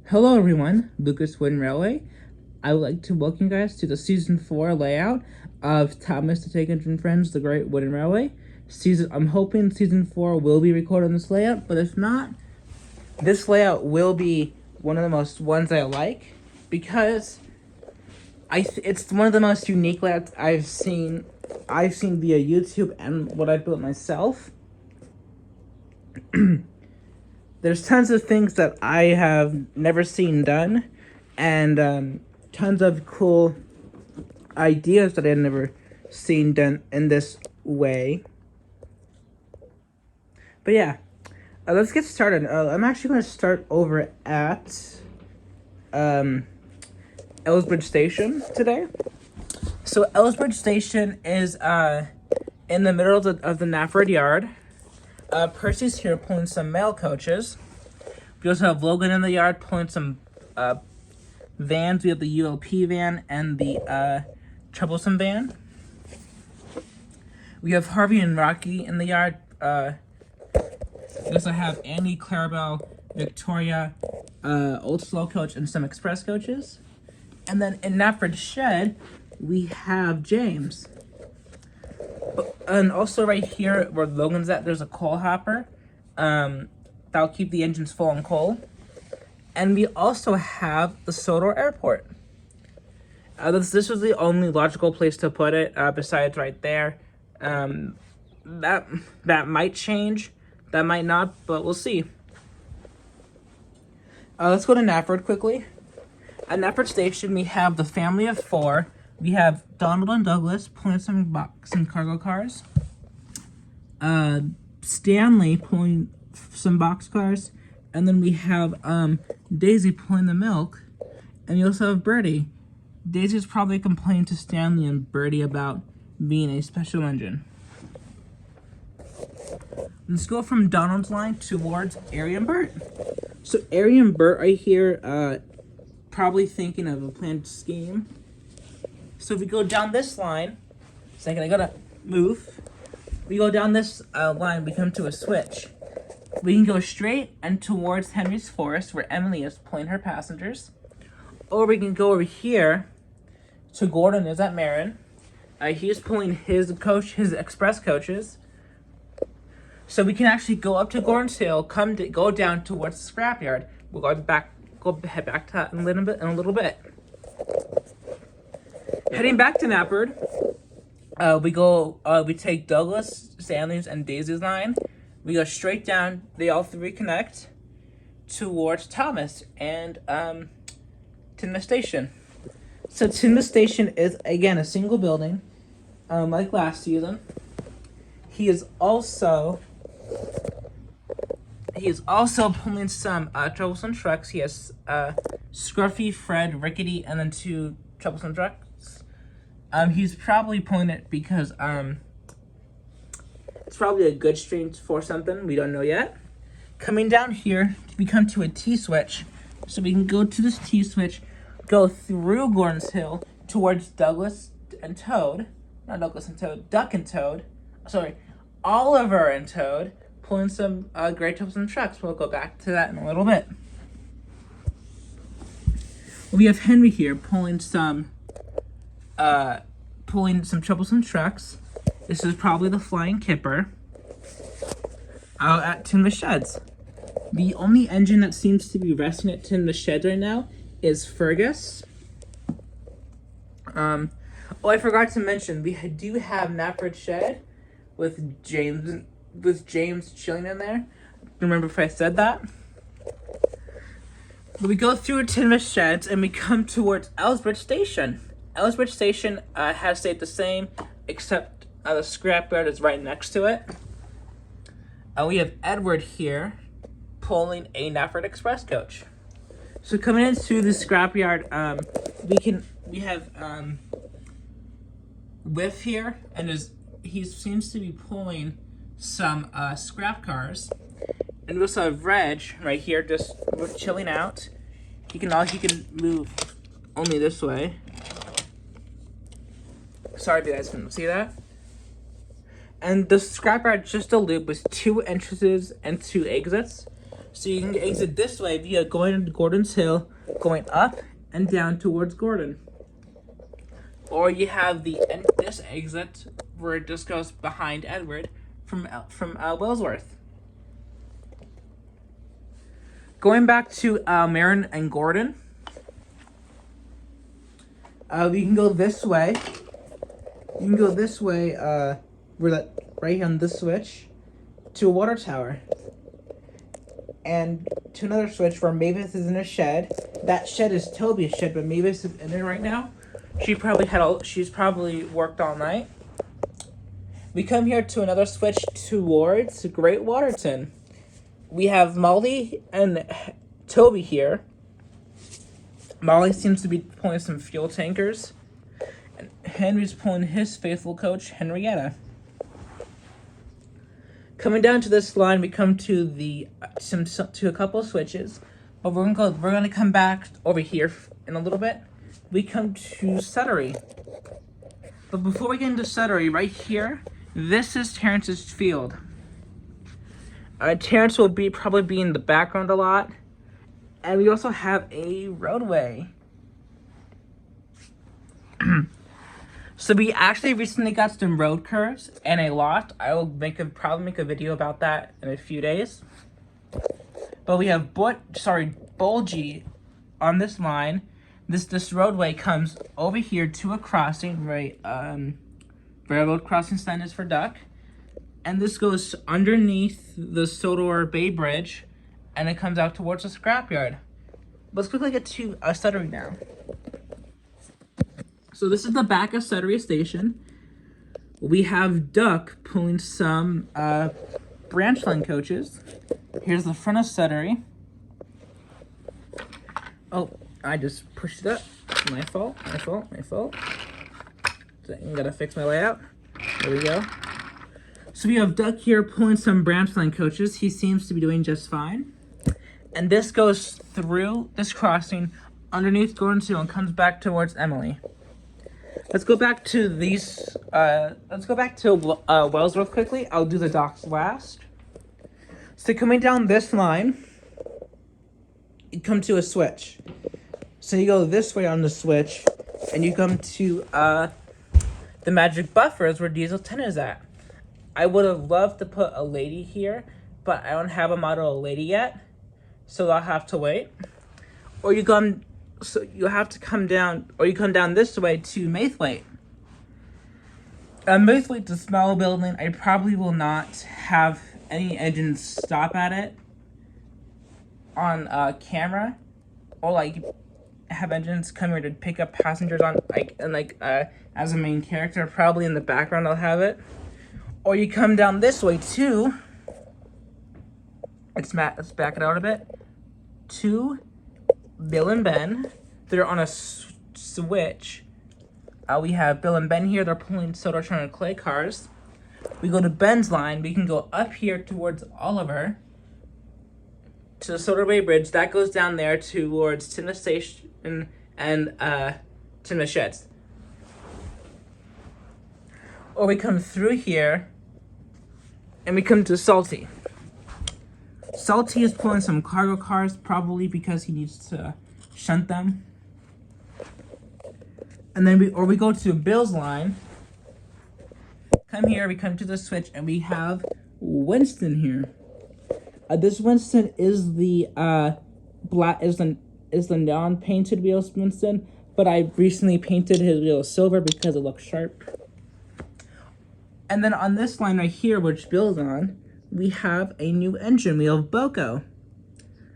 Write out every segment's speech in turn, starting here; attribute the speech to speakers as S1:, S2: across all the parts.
S1: Hello everyone, Lucas Wooden Railway. I would like to welcome you guys to the Season 4 layout of Thomas the Tank Engine Friends, The Great Wooden Railway. I'm hoping Season 4 will be recorded on this layout, but if not, this layout will be one of the most ones I like, because it's one of the most unique layouts I've seen via YouTube and what I've built myself. There's tons of things that I have never seen done, and tons of cool ideas that I've never seen done in this way. But yeah, let's get started. I'm actually going to start over at Elbridge Station today. So Elbridge Station is in the middle of the Nafford yard. Percy's here pulling some mail coaches. We also have Logan in the yard pulling some vans. We have the ULP van and the Troublesome van. We have Harvey and Rocky in the yard. We also have Andy, Clarabelle, Victoria, Old Slow Coach, and some Express coaches. And then in Nafford's shed, we have James. And also right here where Logan's at, there's a coal hopper. That'll keep the engines full on coal. And we also have the Sodor Airport. This was the only logical place to put it, besides right there. That might change, that might not, but we'll see. Let's go to Nafford quickly. At Nafford Station, we have the family of four. We have Donald and Douglas pulling some cargo cars. Stanley pulling some box cars. And then we have Daisy pulling the milk. And you also have Birdie. Daisy's probably complaining to Stanley and Birdie about being a special engine. Let's go from Donald's line towards Ari and Bert. So Ari and Bert are here probably thinking of a planned scheme. So if we go down this line, I gotta move. We go down this line, we come to a switch. We can go straight and towards Henry's Forest, where Emily is pulling her passengers. Or we can go over here to Gordon is at Marin. He's pulling his express coaches. So we can actually go up to Gordon's Hill, go down towards the Scrapyard. We'll head back to that in a little bit. Heading back to Nafford, we take Douglas, Stanley's, and Daisy's line. We go straight down. They all three connect towards Thomas and Tinmouth Station. So Tinmouth Station is again a single building, like last season. He is also pulling some troublesome trucks. He has Scruffy, Fred, Rickety, and then two troublesome trucks. He's probably pulling it because it's probably a good stream for something. We don't know yet. Coming down here, we come to a T-switch. So we can go to this T-switch, go through Gordon's Hill towards Douglas and Toad. Not Douglas and Toad, Duck and Toad. Sorry, Oliver and Toad, pulling some gray troublesome trucks. We'll go back to that in a little bit. We have Henry here pulling some troublesome trucks. This is probably the Flying Kipper out at Tinmouth Sheds. The only engine that seems to be resting at Tinmouth Sheds right now is Fergus. Oh, I forgot to mention, we do have Nafford Shed with James chilling in there. Remember if I said that? But we go through Tinmouth Sheds and we come towards Elbridge Station. Elbridge Station has stayed the same, except the Scrapyard is right next to it. We have Edward here pulling a Nafford Express coach. So coming into the Scrapyard, we have Whiff here, and he seems to be pulling some scrap cars. And we also have Reg right here, just chilling out. He can move only this way. Sorry if you guys couldn't see that. And the Scrapyard just a loop with 2 entrances and 2 exits. So you can exit this way via going into Gordon's Hill, going up and down towards Gordon. Or you have this exit where it just goes behind Edward from Wellsworth. Going back to Marin and Gordon, we can go this way. You can go this way, right on this switch, to a water tower. And to another switch where Mavis is in a shed. That shed is Toby's shed, but Mavis is in it right now. She's probably worked all night. We come here to another switch towards Great Waterton. We have Molly and Toby here. Molly seems to be pulling some fuel tankers. And Henry's pulling his faithful coach, Henrietta. Coming down to this line, we come to a couple of switches, but we're gonna come back over here in a little bit. We come to Suttery. But before we get into Suttery, right here, this is Terrence's field. Terrence will probably be in the background a lot, and we also have a roadway. So we actually recently got some road curves and a lot. I will probably make a video about that in a few days. But we have Bulgy on this line. This roadway comes over here to a crossing, right? Railroad crossing sign is for duck, and this goes underneath the Sodor Bay Bridge, and it comes out towards the Scrapyard. Let's quickly get to Suttery now. So this is the back of Suttery Station. We have Duck pulling some branch line coaches. Here's the front of Suttery. Oh, I just pushed it up. My fault. So I'm gonna fix my layout. There we go. So we have Duck here pulling some branch line coaches. He seems to be doing just fine. And this goes through this crossing underneath Gordon's Hill and comes back towards Emily. Let's go back to Wellsworth quickly. I'll do the docks last. So coming down this line, you come to a switch. So you go this way on the switch, and you come to the magic buffers where Diesel 10 is at. I would have loved to put a lady here, but I don't have a model of lady yet, so I'll have to wait. Or you come down this way to Maithwaite. Maithwaite's a small building. I probably will not have any engines stop at it on camera, or have engines come here to pick up passengers on as a main character. Probably in the background I'll have it. Or you come down this way too. Let's back it out a bit. To Bill and Ben. They're on a switch. We have Bill and Ben here. They're pulling Soda Churn and Clay cars. We go to Ben's line. We can go up here towards Oliver to the Soda Bay Bridge. That goes down there towards Timna Station and Timna Sheds. Or we come through here and we come to Salty. Salty is pulling some cargo cars, probably because he needs to shunt them. And then we go to Bill's line. Come here, we come to the switch, and we have Winston here. This Winston is the non-painted wheels Winston, but I recently painted his wheels silver because it looks sharp. And then on this line right here, which Bill's on, we have a new engine. We have Boko.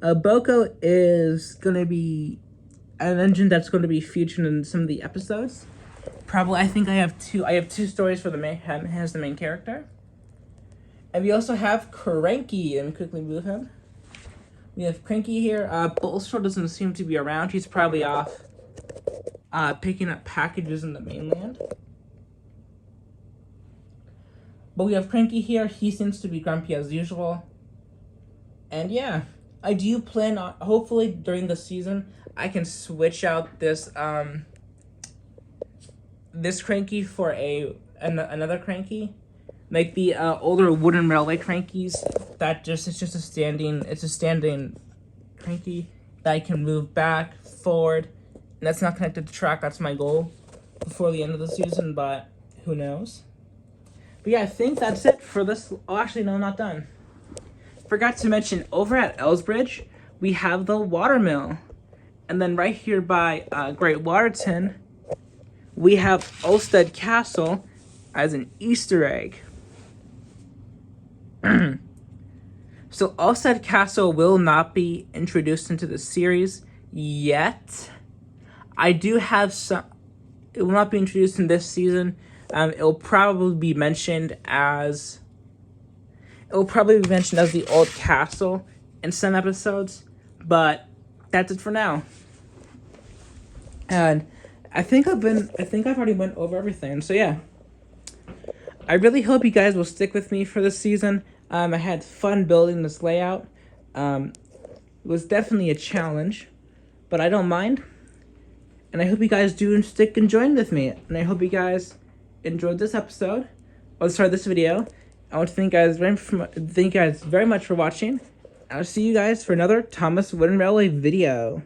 S1: Boko is going to be an engine that's going to be featured in some of the episodes. Probably, I think I have two stories for him as the main character. And we also have Cranky. Let me quickly move him. We have Cranky here. Bullstraw doesn't seem to be around. He's probably off picking up packages in the mainland. But we have Cranky here. He seems to be grumpy as usual. And yeah, I do plan on, hopefully during the season, I can switch out this this Cranky for another Cranky. like the older wooden railway crankies. It's just a standing cranky that I can move back, forward, and that's not connected to track. That's my goal before the end of the season, but who knows? But yeah, I think that's it for this. Oh, actually, no, I'm not done. Forgot to mention, over at Elbridge, we have the watermill. And then right here by Great Waterton, we have Ulstead Castle as an Easter egg. So Ulstead Castle will not be introduced into the series yet. I do have some. It will not be introduced in this season. It will probably be mentioned as. It will probably be mentioned as the old castle in some episodes, but that's it for now. And I think I've already went over everything. So yeah, I really hope you guys will stick with me for this season. I had fun building this layout. It was definitely a challenge, but I don't mind. And I hope you guys do stick and join with me. And I hope you guys enjoyed this episode. This video. I want to thank you guys very much for watching. I'll see you guys for another Thomas Wooden Railway video.